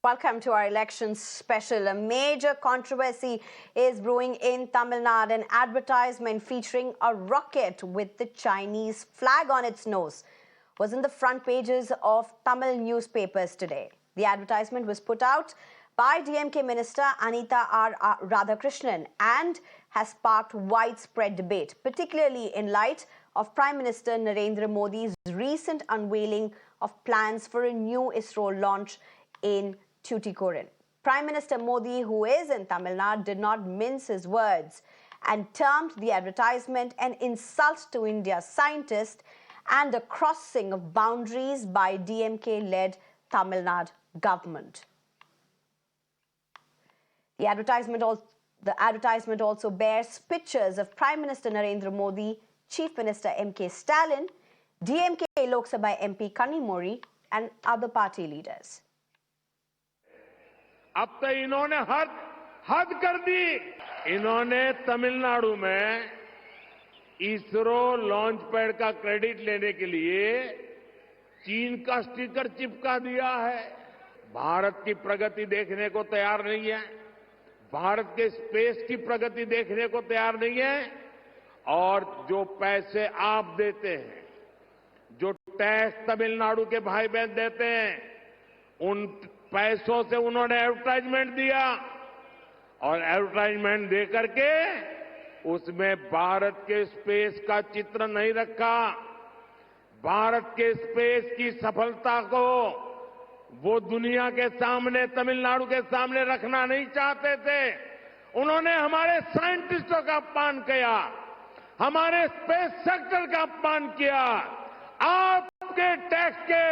Welcome to our elections special. A major controversy is brewing in Tamil Nadu. An advertisement featuring a rocket with the Chinese flag on its nose was in the front pages of Tamil newspapers today. The advertisement was put out by DMK Minister Anita R. Radhakrishnan and has sparked widespread debate, particularly in light of Prime Minister Narendra Modi's recent unveiling of plans for a new ISRO launch in Tuticorin. Prime Minister Modi, who is in Tamil Nadu, did not mince his words and termed the advertisement an insult to India's scientists and a crossing of boundaries by DMK-led Tamil Nadu government. The advertisement also bears pictures of Prime Minister Narendra Modi, Chief Minister M.K. Stalin, DMK Lok Sabha MP Kanimozhi and other party leaders. अब तो इन्होंने हद कर दी। इन्होंने तमिलनाडु में ISRO launch pad का credit लेने के लिए चीन का स्टिकर चिपका दिया है। भारत की प्रगति देखने को तैयार नहीं है, भारत के स्पेस की प्रगति देखने को तैयार नहीं है। और जो पैसे आप देते हैं, जो टैक्स तमिलनाडु के भाई बहन देते हैं, उन पैसों से उन्होंने एडवर्टाइजमेंट दिया और एडवर्टाइजमेंट दे करके उसमें भारत के स्पेस का चित्र नहीं रखा। भारत के स्पेस की सफलता को वो दुनिया के सामने, तमिलनाडु के सामने रखना नहीं चाहते थे। उन्होंने हमारे साइंटिस्टों का अपमान किया, हमारे स्पेस सेक्टर का अपमान किया, आपके टैक्स के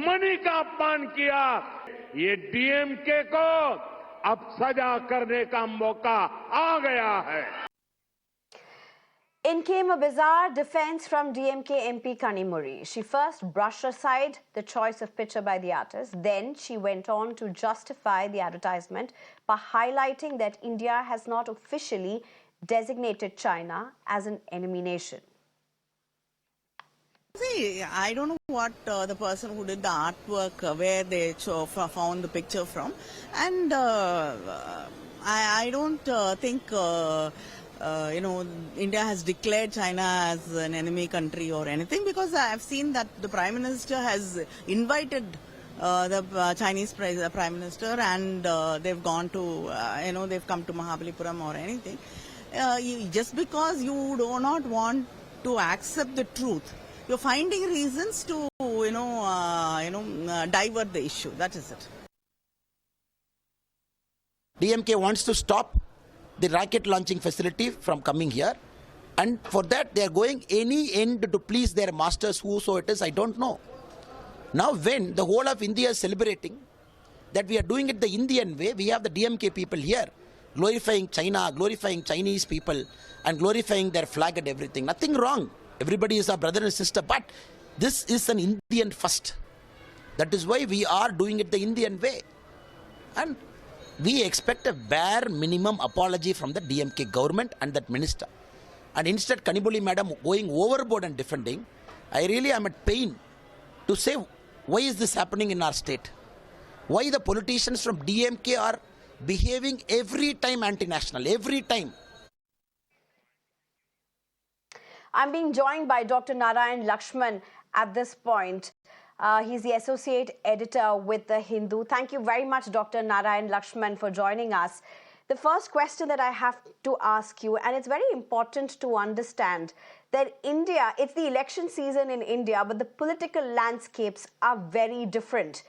मनी का अपमान किया। ये डीएमके को अब सजा करने का मौका आ गया है। In came a bizarre defense from DMK MP Kanimozhi. She first brushed aside the choice of picture by the artist. Then she went on to justify the advertisement by highlighting that India has not officially designated China as an enemy nation. See, I don't know what the person who did the artwork, where they found the picture from. And I don't think, India has declared China as an enemy country or anything, because I've seen that the Prime Minister has invited the Chinese Prime Minister and they've gone to, they've come to Mahabalipuram or anything. Just because you do not want to accept the truth, you're finding reasons to, divert the issue. That is it. DMK wants to stop the rocket launching facility from coming here, and for that they are going any end to please their masters, whoso it is, I don't know. Now when the whole of India is celebrating that we are doing it the Indian way, we have the DMK people here glorifying China, glorifying Chinese people and glorifying their flag and everything. Nothing wrong. Everybody is our brother and sister, but this is an Indian first. That is why we are doing it the Indian way. And we expect a bare minimum apology from the DMK government and that minister. And instead, Kanimozhi madam going overboard and defending, I really am at pain to say, why is this happening in our state? Why the politicians from DMK are behaving every time anti-national, every time. I'm being joined by Dr. N Lakshman at this point. He's the associate editor with The Hindu. Thank you very much, Dr. N Lakshman, for joining us. The first question that I have to ask you, and it's very important to understand that India, it's the election season in India, but the political landscapes are very different.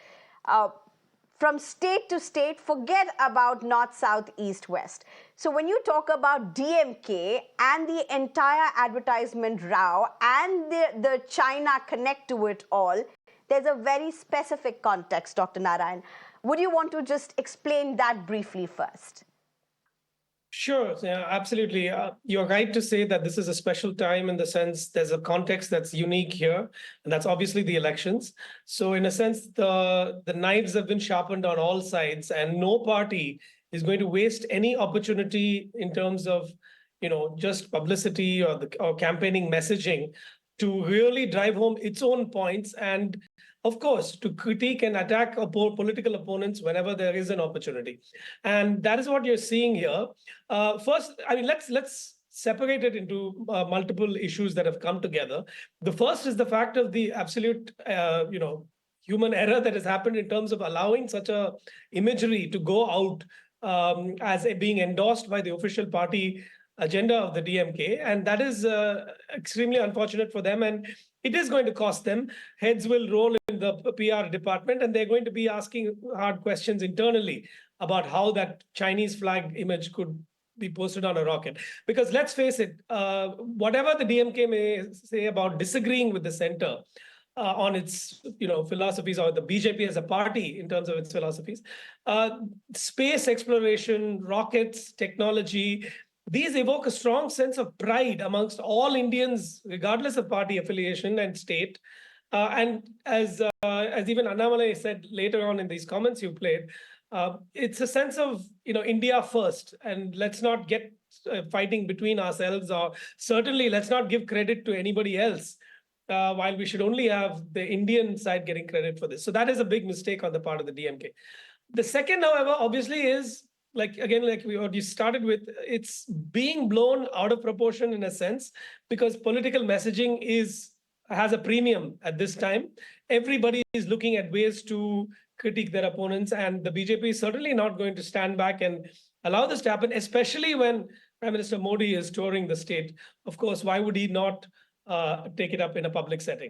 From state to state, forget about north, south, east, west. So when you talk about DMK and the entire advertisement row and the China connect to it all, there's a very specific context, Dr. Narayan. Would you want to just explain that briefly first? Sure, yeah, absolutely. You're right to say that this is a special time in the sense there's a context that's unique here, and that's obviously the elections. So in a sense, the knives have been sharpened on all sides, and no party is going to waste any opportunity in terms of, just publicity or campaigning messaging to really drive home its own points and of course, to critique and attack political opponents whenever there is an opportunity. And that is what you're seeing here. First, I mean, let's separate it into multiple issues that have come together. The first is the fact of the absolute, human error that has happened in terms of allowing such a imagery to go out as being endorsed by the official party agenda of the DMK, and that is extremely unfortunate for them, and it is going to cost them. Heads will roll in the PR department, and they're going to be asking hard questions internally about how that Chinese flag image could be posted on a rocket. Because let's face it, whatever the DMK may say about disagreeing with the center on its philosophies, or the BJP as a party in terms of its philosophies, space exploration, rockets, technology, these evoke a strong sense of pride amongst all Indians, regardless of party affiliation and state. And as even Annamalai said later on in these comments you played, it's a sense of India first, and let's not get fighting between ourselves, or certainly let's not give credit to anybody else. While we should only have the Indian side getting credit for this. So that is a big mistake on the part of the DMK. The second, however, obviously is, what you started with, it's being blown out of proportion in a sense, because political messaging has a premium at this time. Everybody is looking at ways to critique their opponents, and the BJP is certainly not going to stand back and allow this to happen, especially when Prime Minister Modi is touring the state. Of course, why would he not take it up in a public setting?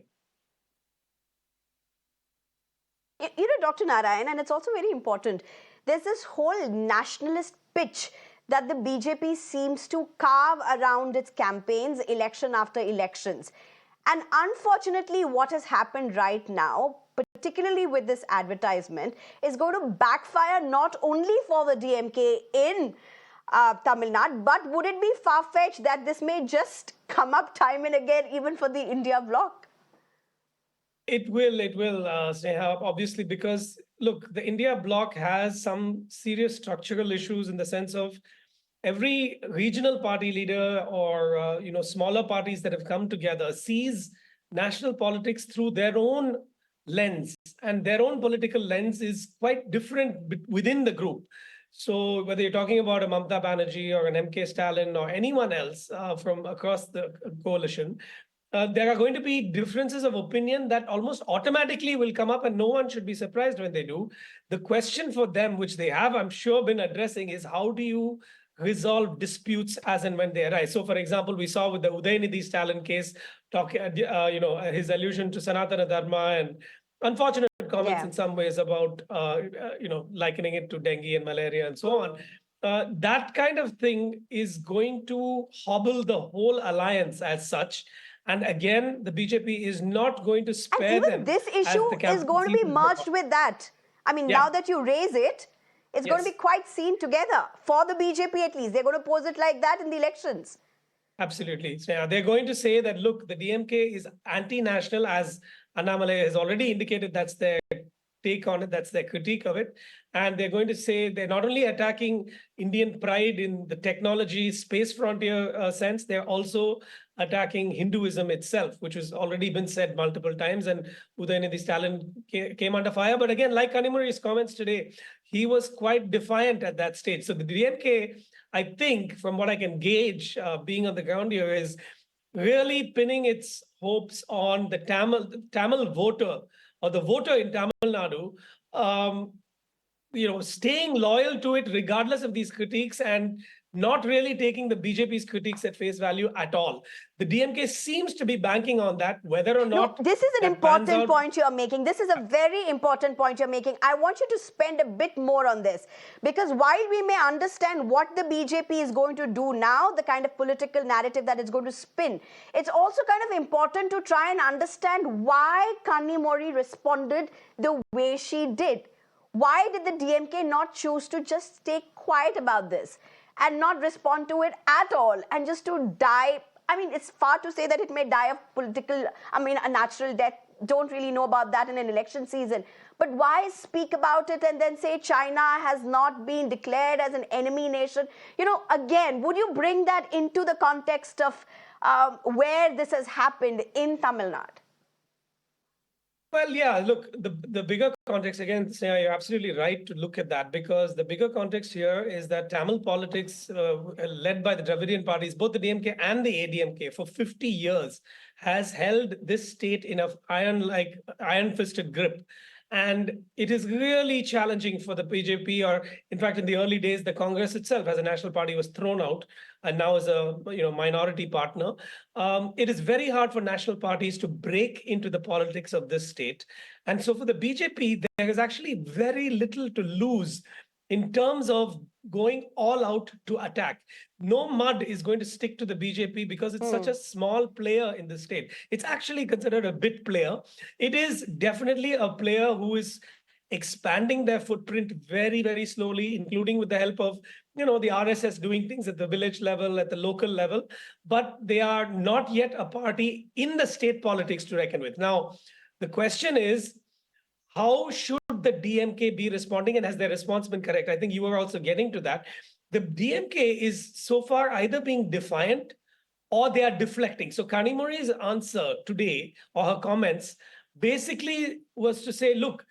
Dr. Narayan, and it's also very important, there's this whole nationalist pitch that the BJP seems to carve around its campaigns, election after elections. And unfortunately, what has happened right now, particularly with this advertisement, is going to backfire not only for the DMK in Tamil Nadu, but would it be far-fetched that this may just come up time and again, even for the India bloc? It will, Sneha, obviously, because look, the India bloc has some serious structural issues in the sense of every regional party leader or smaller parties that have come together sees national politics through their own lens, and their own political lens is quite different within the group. So whether you're talking about a Mamata Banerjee or an MK Stalin or anyone else from across the coalition, there are going to be differences of opinion that almost automatically will come up, and no one should be surprised when they do. The question for them, which they have, I'm sure, been addressing, is how do you resolve disputes as and when they arise? So, for example, we saw with the Udayanidhi Stalin case, his allusion to Sanatana Dharma and unfortunate comments in some ways about, likening it to dengue and malaria and so on. That kind of thing is going to hobble the whole alliance as such. And again, the BJP is not going to spare them. And even this issue is going to be merged with that. I mean, now that you raise it, it's going to be quite seen together. For the BJP at least, they're going to pose it like that in the elections. Absolutely. So they're going to say that, look, the DMK is anti-national, as Annamalai has already indicated. That's their take on it. That's their critique of it. And they're going to say they're not only attacking Indian pride in the technology, space frontier sense, they're also attacking Hinduism itself, which has already been said multiple times. And Udayanidhi Stalin came under fire. But again, like Kanimozhi's comments today, he was quite defiant at that stage. So the DMK, I think, from what I can gauge, being on the ground here, is really pinning its hopes on the Tamil voter, or the voter in Tamil Nadu, staying loyal to it regardless of these critiques, and not really taking the BJP's critiques at face value at all. The DMK seems to be banking on that, whether or not... No, this is an important point you're making. This is a very important point you're making. I want you to spend a bit more on this, because while we may understand what the BJP is going to do now, the kind of political narrative that it's going to spin, it's also kind of important to try and understand why Kanimozhi responded the way she did. Why did the DMK not choose to just stay quiet about this and not respond to it at all, and just to die? I mean, it's far to say that it may die of a natural death. Don't really know about that in an election season. But why speak about it and then say China has not been declared as an enemy nation? Again, would you bring that into the context of where this has happened in Tamil Nadu? Well, yeah, look, the bigger context, again, Sneha, you're absolutely right to look at that, because the bigger context here is that Tamil politics, led by the Dravidian parties, both the DMK and the ADMK, for 50 years, has held this state in a iron-fisted grip. And it is really challenging for the BJP, or in fact, in the early days, the Congress itself as a national party was thrown out, and now as a minority partner. It is very hard for national parties to break into the politics of this state. And so for the BJP, there is actually very little to lose in terms of going all out to attack. No mud is going to stick to the BJP because it's such a small player in the state. It's actually considered a bit player. It is definitely a player who is expanding their footprint very, very slowly, including with the help of the RSS doing things at the village level, at the local level, but they are not yet a party in the state politics to reckon with. Now, the question is, how should the DMK be responding, and has their response been correct? I think you were also getting to that. The DMK is so far either being defiant or they are deflecting. So Kanimozhi's answer today, or her comments, basically was to say, look,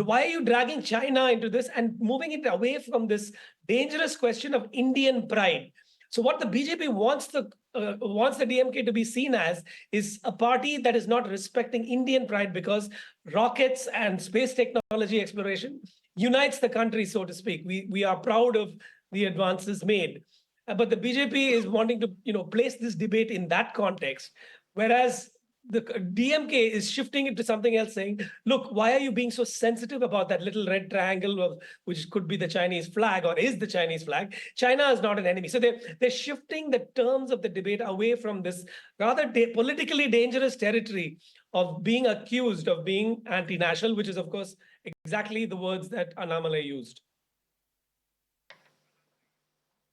why are you dragging China into this and moving it away from this dangerous question of Indian pride? So what the BJP wants the DMK to be seen as is a party that is not respecting Indian pride, because rockets and space technology exploration unites the country, so to speak. We are proud of the advances made. But the BJP is wanting to place this debate in that context, whereas the DMK is shifting it to something else, saying, look, why are you being so sensitive about that little red triangle, which could be the Chinese flag or is the Chinese flag? China is not an enemy. So they're shifting the terms of the debate away from this rather politically dangerous territory of being accused of being anti-national, which is, of course, exactly the words that Annamalai used.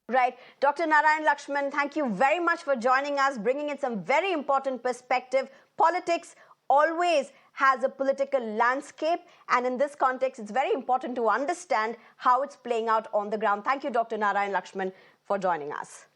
Right. Dr. Narayan Lakshman, thank you very much for joining us, bringing in some very important perspective. Politics always has a political landscape, and in this context, it's very important to understand how it's playing out on the ground. Thank you, Dr. Narayan Lakshman, for joining us.